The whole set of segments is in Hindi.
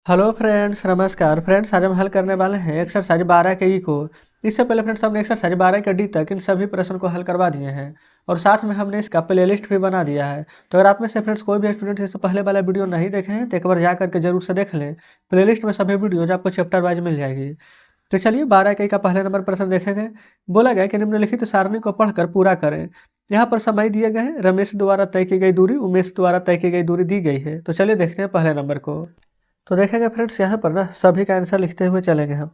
हेलो फ्रेंड्स, नमस्कार फ्रेंड्स। आज हम हल करने वाले हैं एक्सरसाइज 12 के ई को। इससे पहले फ्रेंड्स हमने एक्सरसाइज 12 के डी तक इन सभी प्रश्न को हल करवा दिए हैं और साथ में हमने इसका प्लेलिस्ट भी बना दिया है। तो अगर आप में से फ्रेंड्स कोई भी स्टूडेंट इससे पहले वाला वीडियो नहीं देखे हैं तो एक बार जा करके जरूर से देख लें। प्लेलिस्ट में सभी वीडियोज आपको चैप्टर वाइज मिल जाएगी। तो चलिए 12 के ई का पहले नंबर प्रश्न देखेंगे। बोला गया कि निम्नलिखित सारणी को पढ़कर पूरा करें। यहाँ पर समय दिए गए हैं। रमेश द्वारा तय की गई दूरी, उमेश द्वारा तय की गई दूरी दी गई है। तो चलिए देखते हैं पहले नंबर को। तो देखेंगे फ्रेंड्स, यहाँ पर ना सभी का आंसर लिखते हुए चलेंगे हम।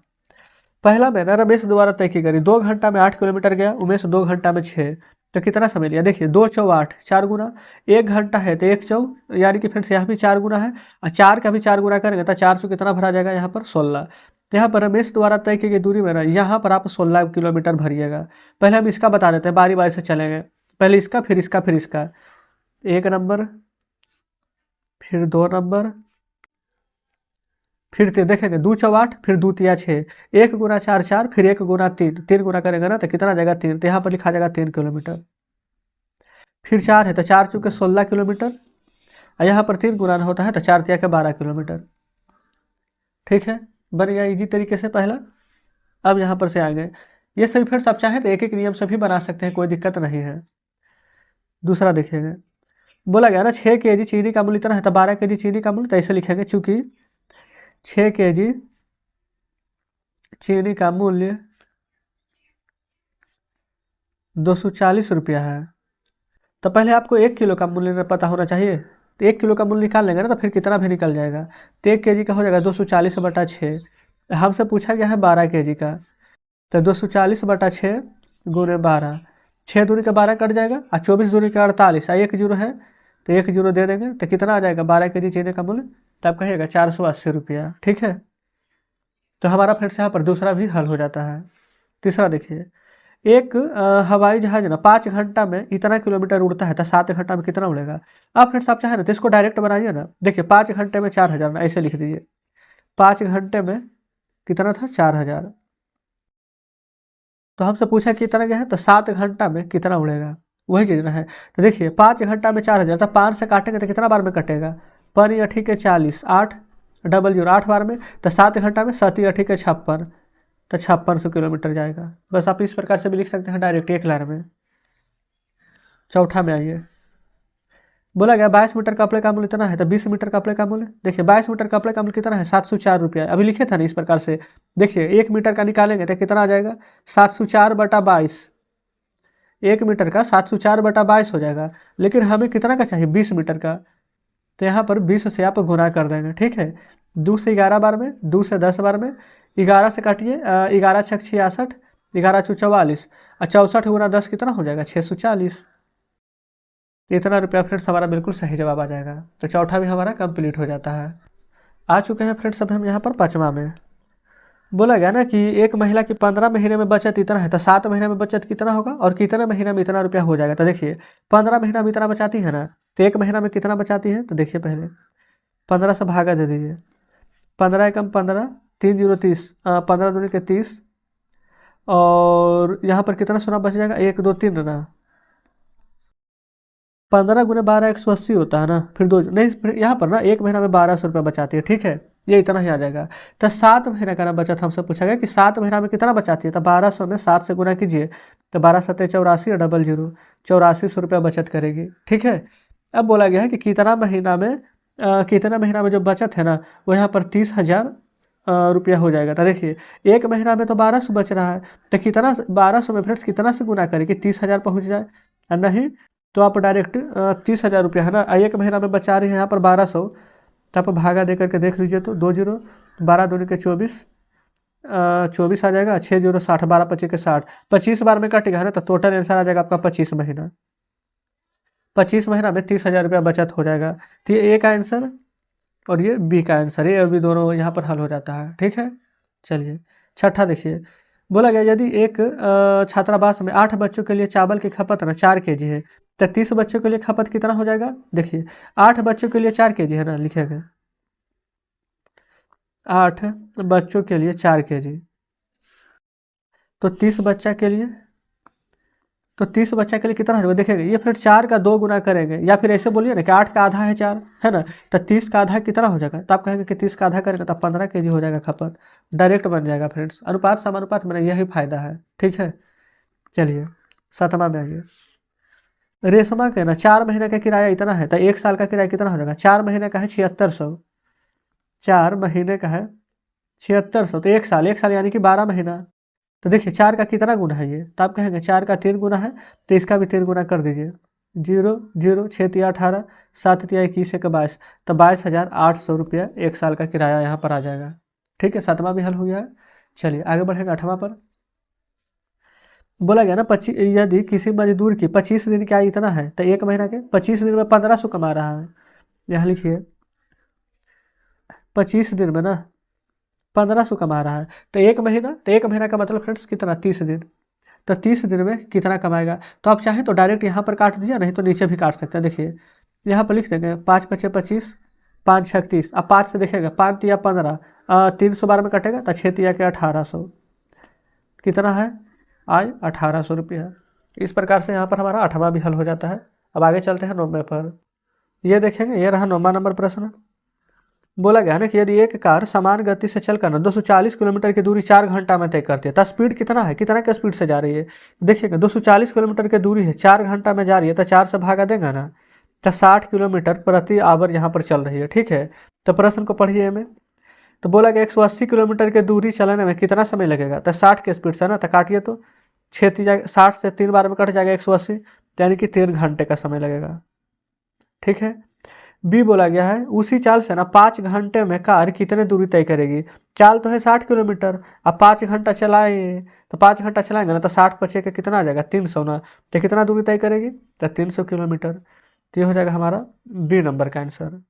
पहला में ना रमेश द्वारा तय की गई 2 घंटा में 8 किलोमीटर गया, उमेश 2 घंटा में 6। तो कितना समय लिया? देखिए 2 चौ 8, 4 गुना। 1 घंटा है तो 1 चौ, यानी कि फ्रेंड्स यहाँ भी 4 गुना है और 4 का भी 4 गुना करेंगे तो 4 से कितना भरा जाएगा? यहाँ पर 16। तो यहाँ पर रमेश द्वारा तय की गई दूरी में ना यहाँ पर आप 16 किलोमीटर भरिएगा। पहले हम इसका बता देते हैं, बारी बारी से चलेंगे। पहले इसका, फिर इसका, फिर इसका। 1 नंबर, फिर 2 नंबर, फिर देखेंगे 2 चौ 8, फिर 2 तिया 6। 1 गुना 4 4, फिर 1 गुना 3, 3 गुना करेंगे ना तो कितना आ जाएगा? 3। तो यहाँ पर लिखा जाएगा 3 किलोमीटर। फिर 4 है तो 4 चूँकि 16 किलोमीटर और यहाँ पर 3 गुना होता है तो 4 तिया के 12 किलोमीटर। ठीक है, बन गया इजी तरीके से पहला। अब यहाँ पर से आएंगे। ये सभी फ्रेंड्स आप चाहें तो एक एक नियम से भी बना सकते हैं, कोई दिक्कत नहीं है। दूसरा देखेंगे। बोला गया ना 6 kg चीनी का मूल्य इतना है तो 12 kg चीनी का मूल्य, तो ऐसे लिखेंगे चूँकि 6 kg चीनी का मूल्य 240 रुपया है। तो पहले आपको 1 किलो का मूल्य पता होना चाहिए। तो 1 किलो का मूल्य निकाल लेंगे ना तो फिर कितना भी निकल जाएगा। तो 1 kg का हो जाएगा 240/6। हमसे पूछा गया है 12 kg का, तो 240/6 गुणे 12। 6 दूनी का 12 कट जाएगा और 24 दूनी का 48 और 1 जीरो है तो 1 जीरो दे देंगे तो कितना आ जाएगा? 12 kg चीनी का मूल्य, तब कहिएगा 480 रुपया। ठीक है, तो हमारा फ्रेंड्स यहाँ पर दूसरा भी हल हो जाता है। तीसरा देखिए। एक हवाई जहाज ना 5 घंटा में इतना किलोमीटर उड़ता है तो 7 घंटा में कितना उड़ेगा? अब फ्रेंड्स आप चाहें ना तो इसको डायरेक्ट बनाइए ना। देखिए 5 घंटे में 4000 ना, ऐसे लिख दीजिए। 5 घंटे में कितना था? 4000। तो हमसे पूछा कितना गया है तो 7 घंटा में कितना उड़ेगा, वही चीज़ ना है। तो देखिए 5 घंटा में 4000, तो 5 से काटेंगे तो कितना बार में कटेगा? 5 अठी के 40, 8 डबल जीरो 8 बार में। तो 7 घंटा में 7 अठी के 56, तो 5600 किलोमीटर जाएगा। बस आप इस प्रकार से भी लिख सकते हैं डायरेक्ट एक लाइन में। चौथा में आइए। बोला गया 22 मीटर कपड़े का मूल्य कितना है तो 20 मीटर कपड़े का मूल्य। देखिए 22 मीटर कपड़े का मूल्य कितना है? 704 रुपया। अभी लिखे था ना इस प्रकार से। देखिए 1 मीटर का निकालेंगे तो कितना आ जाएगा? 704/22। 1 मीटर का 704/22 हो जाएगा, लेकिन हमें कितना का चाहिए? 20 मीटर का। तो यहाँ पर 20 से आप गुना कर देंगे। ठीक है, 2 से 11 बार में, 2 से 10 बार में, 11 से काटिए, 11 छक 66, 11 चौ 44 और 64 गुना 10 कितना हो जाएगा? 640। इतना रुपया फ्रेंड्स हमारा बिल्कुल सही जवाब आ जाएगा। तो चौथा भी हमारा कंप्लीट हो जाता है। आ चुके हैं फ्रेंड्स अब हम यहाँ पर पाँचवा में। बोला गया ना कि एक महिला की 15 महीने में बचत इतना है तो 7 महीने में बचत कितना होगा और कितने महीने में इतना रुपया हो जाएगा? तो देखिए 15 महीना में इतना बचाती है ना, तो 1 महीना में कितना बचाती है? तो देखिए पहले 15 से भागा दे दीजिए। 15 एकम 15, 3 जीरो 30, 15 दूनी के 30 और यहाँ पर कितना सोना बच जाएगा? 1 2 3 ना, 15 गुने 12 180 होता है ना, फिर दो नहीं, फिर यहाँ पर ना 1 महीना में 1200 रुपया बचाती है। ठीक है, ये इतना ही आ जाएगा। तो 7 महीने का ना बचत हमसे पूछा गया कि 7 महीना में कितना बचाती है, तो 1200 में 7 से गुना कीजिए तो 12 सत्ते 84 और डबल जीरो 8400 रुपया बचत करेगी। ठीक है, अब बोला गया है कि कितना महीना में जो बचत है ना वो यहाँ पर 30,000 रुपया हो जाएगा। तो देखिए 1 महीना में तो 1200 बच रहा है, तो कितना 1200 में फ्रेंड्स कितना से गुना करें कि 30,000 पहुँच जाए? और नहीं तो आप डायरेक्ट 30,000 रुपया है ना, 1 महीना में बचा रही हैं यहाँ पर 1200, तो आप भागा दे करके देख लीजिए तो 2 जीरो 12 दूनी के 24, 24 आ जाएगा, 6 जीरो 60, 12 25 के 60, 25 बार में कटेगा है ना, तो टोटल आंसर आ जाएगा आपका 25 महीना। 25 महीना में 30,000 रुपया बचत हो जाएगा। तो ये ए का आंसर और ये बी का आंसर, ये अभी दोनों यहाँ पर हल हो जाता है। ठीक है, चलिए छठा देखिए। बोला गया यदि एक छात्रावास में 8 बच्चों के लिए चावल की खपत ना 4 kg है तो 30 बच्चों के लिए खपत कितना हो जाएगा? देखिए 8 बच्चों के लिए 4 kg है ना, लिखेगा 8 बच्चों के लिए 4 kg, तो 30 बच्चा के लिए तो 30 बच्चा के लिए कितना हो जाएगा देखिएगा, ये फिर 4 का 2 गुना करेंगे, या फिर ऐसे बोलिए ना कि 8 का आधा है 4, है ना। तो 30 का आधा कितना हो जाएगा, तो आप कहेंगे कि 30 का आधा करेंगे तो 15 kg हो जाएगा खपत, डायरेक्ट बन जाएगा फ्रेंड्स। अनुपात समानुपात में यही फायदा है, ठीक है। चलिए 7वां में आइए। रेशमा का ना 4 महीने का किराया इतना है, तो 1 साल का किराया कितना हो जाएगा, 4 महीने का है 7600, 4 महीने का है 7600, तो 1 साल यानी कि 12 महीना। तो देखिए 4 का कितना गुना है ये, तो आप कहेंगे 4 का 3 गुना है, तो इसका भी 3 गुना कर दीजिए। 0 0 6 तिया 18, 7 तिया 21 1 22, तो 22,800 रुपया 1 साल का किराया यहाँ पर आ जाएगा, ठीक है। 7वां भी हल हो गया है। चलिए आगे बढ़ेंगे 8वां पर। बोला गया ना 25, यदि किसी मजदूर की 25 दिन क्या इतना है, तो 1 महीना के 25 दिन में 1500 कमा रहा है। यहाँ लिखिए 25 दिन में ना 1500 कमा रहा है, तो 1 महीना का मतलब फ्रेंड्स कितना, 30 दिन। तो 30 दिन में कितना कमाएगा, तो आप चाहें तो डायरेक्ट यहाँ पर काट दीजिए, नहीं तो नीचे भी काट सकते हैं। देखिए यहाँ पर लिख देंगे 5 × 5 = 25, 5 × 6 = 30। अब 5 से देखेगा 5 तिया 15, 312 में कटेगा तो 6 तिया के 1800, कितना है आय 1800 रुपया। इस प्रकार से यहाँ पर हमारा 8वां भी हल हो जाता है। अब आगे चलते हैं 9वें पर। ये देखेंगे, ये रहा 9वां नंबर प्रश्न। बोला गया ना कि यदि एक कार समान गति से चलकर ना 240 किलोमीटर की दूरी 4 घंटा में तय करती है, तो स्पीड कितना है, कितना के स्पीड से जा रही है। देखिएगा 240 किलोमीटर की दूरी है, 4 घंटा में जा रही है, तो 4 से भागा देगा ना, तो 60 किलोमीटर प्रति आवर यहाँ पर चल रही है, ठीक है। तो प्रश्न को पढ़िए में। तो बोला गया 180 किलोमीटर की दूरी चलाने में कितना समय लगेगा, तो 60 के स्पीड से ना, तो काटिए तो 60 से 3 बार में कट जाएगा 180, यानी कि 3 घंटे का समय लगेगा, ठीक है। बी बोला गया है उसी चाल से ना 5 घंटे में कार कितने दूरी तय करेगी। चाल तो है 60 किलोमीटर, अब 5 घंटा चलाए, तो 5 घंटा चलाएंगे ना, तो 60 बचे के कितना आ जाएगा 300 ना, तो कितना दूरी तय करेगी, तो 300 किलोमीटर। तो ये हो जाएगा हमारा बी नंबर का आंसर,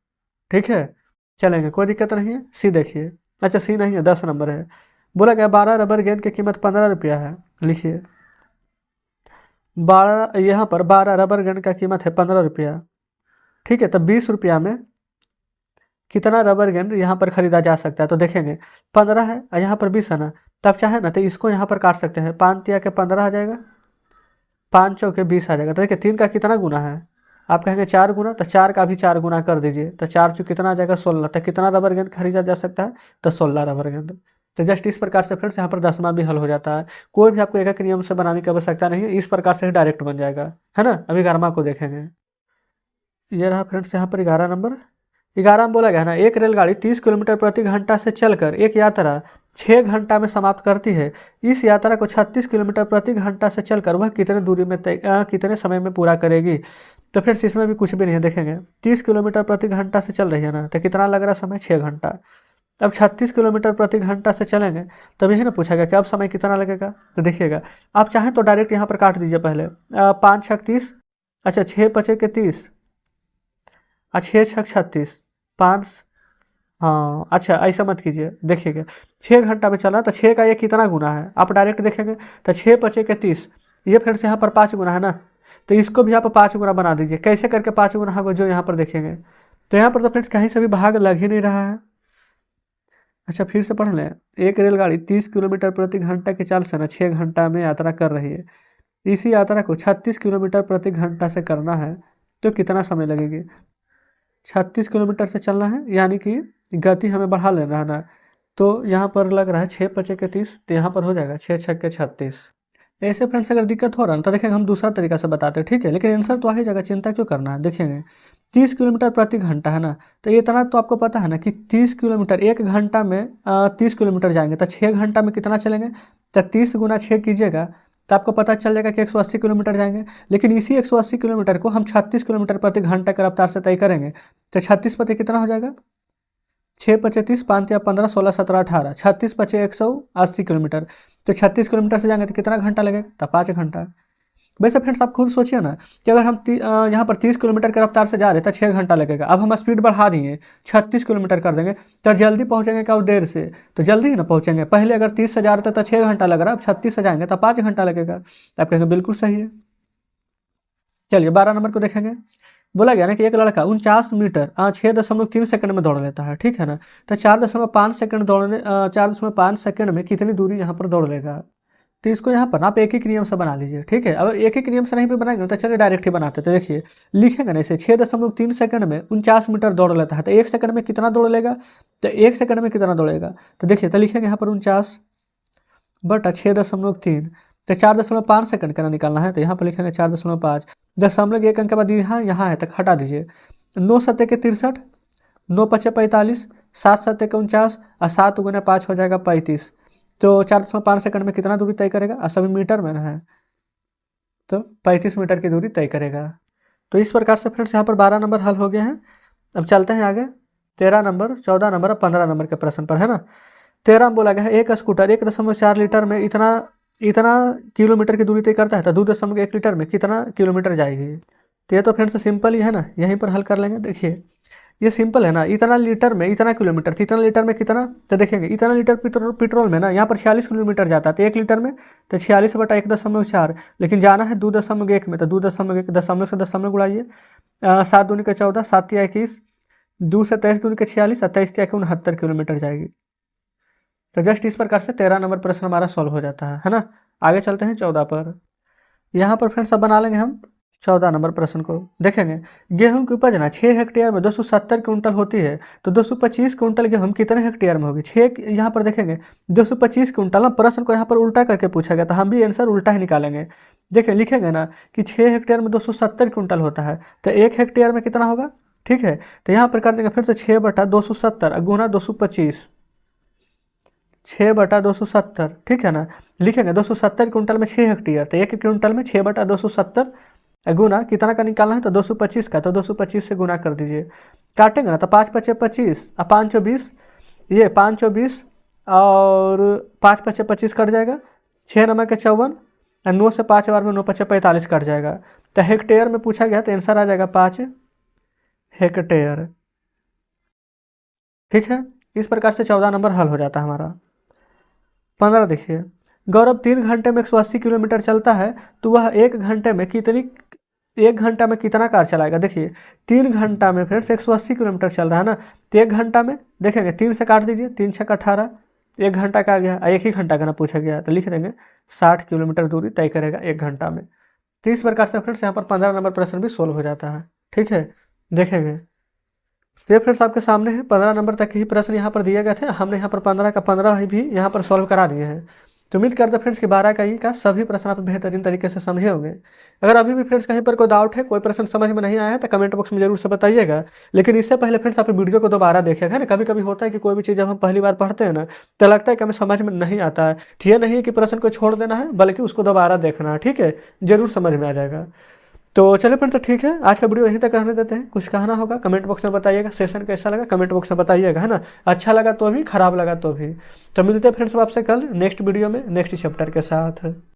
ठीक है। चलेंगे, कोई दिक्कत नहीं है। सी देखिए, अच्छा सी नहीं है, 10 नंबर है। बोला गया 12 रबर गेंद की कीमत 15 रुपया है। लिखिए 12, यहाँ पर 12 रबर गेंद का कीमत है 15 रुपया, ठीक है। तो 20 रुपया में कितना रबर गेंद यहाँ पर खरीदा जा सकता है, तो देखेंगे 15 है और यहाँ पर 20 है ना, तब चाहे ना तो इसको यहाँ पर काट सकते हैं, 5 तिया के 15 आ जाएगा, 5 चौके 20 आ जाएगा। तो देखिए 3 का कितना गुना है, आप कहेंगे 4 गुना, तो 4 का भी 4 गुना कर दीजिए, तो 4 चौ कितना आ जाएगा 16। तो कितना रबर गेंद खरीदा जा सकता है, तो 16 रबर गेंद। तो जस्ट इस प्रकार से फ्रेंड्स यहाँ पर 10वां भी हल हो जाता है। कोई भी आपको एक नियम से बनाने की आवश्यकता नहीं है, इस प्रकार से डायरेक्ट बन जाएगा, है ना। अभी 11वां को देखेंगे। ये रहा फ्रेंड्स यहाँ पर 11 नंबर। 11 में बोला गया ना एक रेलगाड़ी 30 किलोमीटर प्रति घंटा से चलकर एक यात्रा 6 घंटा में समाप्त करती है। इस यात्रा को 36 किलोमीटर प्रति घंटा से चलकर वह कितने दूरी में कितने समय में पूरा करेगी। तो फ्रेंड्स इसमें भी कुछ भी नहीं है, देखेंगे 30 किलोमीटर प्रति घंटा से चल रही है ना, तो कितना लग रहा समय 6 घंटा। अब 36 किलोमीटर प्रति घंटा से चलेंगे, तब यही ना पूछेगा कि अब समय कितना लगेगा। तो देखिएगा आप चाहें तो डायरेक्ट यहाँ पर काट दीजिए पहले, 5 × 6 = 30, अच्छा 6 × 5 = 30, 6 × 6 = 36, 5, हाँ अच्छा ऐसा मत कीजिए। देखिएगा 6 घंटा में चला, तो 6 का ये कितना गुना है, आप डायरेक्ट देखेंगे तो 6 × 5 = 30, ये फ्रेंड्स यहाँ पर 5 गुना है ना, तो इसको भी आप 5 गुना बना दीजिए। कैसे करके 5 गुना होगा, जो यहाँ पर देखेंगे, तो यहाँ पर तो फ्रेंड्स कहीं से भी भाग लग ही नहीं रहा है। अच्छा फिर से पढ़ लें, एक रेलगाड़ी 30 किलोमीटर प्रति घंटा की चाल से ना 6 घंटा में यात्रा कर रही है। इसी यात्रा को 36 किलोमीटर प्रति घंटा से करना है, तो कितना समय लगेगी। 36 किलोमीटर से चलना है, यानी कि गति हमें बढ़ा लेना है ना, तो यहाँ पर लग रहा है 6 × 5 = 30, तो यहाँ पर हो जाएगा 6 × 6 = 36। ऐसे फ्रेंड्स अगर दिक्कत हो रहा है तो देखेंगे हम दूसरा तरीका से बताते हैं, ठीक है। लेकिन आंसर तो आ ही जाएगा, चिंता क्यों करना है। देखेंगे 30 किलोमीटर प्रति घंटा है ना, तो इतना तो आपको पता है ना कि 30 किलोमीटर 1 घंटा में 30 किलोमीटर जाएंगे, तो 6 घंटा में कितना चलेंगे, तो 30 × 6 कीजिएगा, तो आपको पता चल जाएगा कि 180 किलोमीटर जाएंगे। लेकिन इसी 180 किलोमीटर को हम 36 किलोमीटर प्रति घंटा की रफ्तार से तय करेंगे, तो 36 × 5 कितना हो जाएगा, 6 × 5 = 30, 5 × 15, 16, 17, 18, 36 × 5 = 180 किलोमीटर। तो 36 किलोमीटर से जाएंगे तो कितना घंटा लगेगा, तो 5 घंटा। वैसे फ्रेंड्स आप खुद सोचिए ना कि अगर हम यहाँ पर 30 किलोमीटर की रफ्तार से जा रहे हैं तो 6 घंटा लगेगा। अब हम स्पीड बढ़ा दिए 36 किलोमीटर कर देंगे, तो जल्दी पहुँचेंगे क्या, देर से, तो जल्दी ही ना पहुँचेंगे। पहले अगर 30 से जा रहे थे तो 6 घंटा लग रहा है, अब 36 से जाएंगे तो 5 घंटा लगेगा। तो आप कहेंगे बिल्कुल सही है। चलिए 12 नंबर को देखेंगे। बोला गया ना कि एक लड़का 49 मीटर 6.3 सेकंड में दौड़ लेता है, ठीक है ना। तो 4.5 सेकंड में कितनी दूरी यहाँ पर दौड़ लेगा। तो इसको यहाँ पर ना आप एक एक नियम से बना लीजिए, ठीक है। अगर एक एक नियम से नहीं भी बनाएंगे तो चलिए डायरेक्ट ही बनाते। तो देखिए लिखेंगे ना इसे 6.3 सेकंड में 49 मीटर दौड़ लेता है, तो 1 सेकंड में कितना दौड़ लेगा, तो 1 सेकंड में कितना दौड़ेगा। तो देखिए तो लिखेंगे यहाँ पर 49/6.3, तो 4.5 सेकंड का निकालना है, तो यहाँ पर लिखेंगे 4.5, 1 अंक के बाद यहाँ है तक हटा दीजिए। 9 सत्ते के 63, 9 पचे 45, 7 सत्ते के 49 और 7 गुना 5 हो जाएगा 35। तो 4.5 सेकंड में कितना दूरी तय करेगा, और सभी मीटर में है, तो 35 मीटर की दूरी तय करेगा। तो इस प्रकार से फ्रेंड्स यहाँ पर 12 नंबर हल हो गए हैं। अब चलते हैं आगे 13 नंबर, 14 नंबर और 15 नंबर के प्रश्न पर, है ना। 13 में बोला गया है एक स्कूटर 1.4 लीटर में इतना किलोमीटर की दूरी तय करता है, तो 2.1 लीटर में कितना किलोमीटर जाएगी। तो ये तो फ्रेंड्स सिंपल ही है ना, यहीं पर हल कर लेंगे। देखिए ये सिंपल है ना, इतना लीटर में इतना किलोमीटर, तो इतना लीटर में कितना, तो देखेंगे इतना लीटर पेट्रोल में ना यहाँ पर 46 किलोमीटर जाता है, तो 1 लीटर में तो 46/1.4, लेकिन जाना है 2.1 में, तो 2.1 दशमलव से दशमलव गुड़ाइए, 7 दूनी के 14, 7 या 21, 2 से 23 दूनी के 46, 23 या 69 किलोमीटर जाएगी। तो जस्ट इस प्रकार से 13 नंबर प्रश्न हमारा सॉल्व हो जाता है ना। आगे चलते हैं 14 पर। यहाँ पर फ्रेंड्स अब बना लेंगे हम 14 नंबर प्रश्न को। देखेंगे गेहूं की उपज ना 6 हेक्टेयर में 270 क्विंटल होती है, तो 225 क्विंटल गेहूं कितने हेक्टेयर में होगी। 6 यहाँ पर देखेंगे 225 क्विंटल, प्रश्न को यहाँ पर उल्टा करके पूछा गया, तो हम भी आंसर उल्टा ही निकालेंगे। देखिए लिखेंगे ना कि 6 हेक्टेयर में 270 क्विंटल होता है, तो 1 हेक्टेयर में कितना होगा, ठीक है। तो यहाँ पर कर देंगे फिर से 6/270 गुना 225, 6/270, ठीक है ना। लिखेंगे 270 क्विंटल में 6 हेक्टेयर, तो 1 क्विंटल में 6/270 गुना कितना का निकालना है, तो 225 का, तो 225 से गुना कर दीजिए। काटेंगे ना तो 5 पचे 25 और 5 चौ 20, ये 5 चौ 20 और 5 पचे 25 कट जाएगा, 6 नमक के 54 और 9 से 5 बार में 9 पचे 45 कट जाएगा। तो हेक्टेयर में पूछा गया तो आंसर आ जाएगा 5 हेक्टेयर, ठीक है। इस प्रकार से 14 नंबर हल हो जाता है हमारा। 15 देखिए गौरव 3 घंटे में 180 किलोमीटर चलता है, तो वह 1 घंटे में कितना कार चलाएगा। देखिए 3 घंटा में फ्रेंड्स 180 किलोमीटर चल रहा है ना, तो 1 घंटा में देखेंगे 3 से काट दीजिए, 3 छक्का 18, 1 घंटा का आ गया, 1 ही घंटा का ना पूछा गया, तो लिख देंगे 60 किलोमीटर दूरी तय करेगा 1 घंटा में। तो इस प्रकार से फ्रेंड्स यहाँ पर 15 नंबर प्रश्न भी सोल्व हो जाता है, ठीक है। देखेंगे तो ये फ्रेंड्स आपके सामने है 15 नंबर तक ही प्रश्न यहाँ पर दिए गए थे, हमने यहाँ पर 15 का 15 भी यहाँ पर सॉल्व करा दिए हैं। तो उम्मीद करते हैं फ्रेंड्स कि 12 का ई का सभी प्रश्न आप बेहतरीन तरीके से समझे होंगे। अगर अभी भी फ्रेंड्स कहीं पर कोई डाउट है, कोई प्रश्न समझ में नहीं आया है, तो कमेंट बॉक्स में जरूर से बताइएगा। लेकिन इससे पहले फ्रेंड्स आप वीडियो को दोबारा देखिएगा ना। कभी कभी होता है कि कोई भी चीज़ जब हम पहली बार पढ़ते हैं ना, तो लगता है कि हमें समझ में नहीं आता है। तो ये नहीं है कि प्रश्न को छोड़ देना है, बल्कि उसको दोबारा देखना है, ठीक है, जरूर समझ में आ जाएगा। तो चलिए फ्रेंड्स, तो ठीक है, आज का वीडियो यहीं तक रहने देते हैं। कुछ कहना होगा कमेंट बॉक्स में बताइएगा, सेशन कैसा लगा कमेंट बॉक्स में बताइएगा, है ना। अच्छा लगा तो भी, खराब लगा तो भी। तो मिलते हैं फ्रेंड्स आपसे कल नेक्स्ट वीडियो में नेक्स्ट चैप्टर के साथ।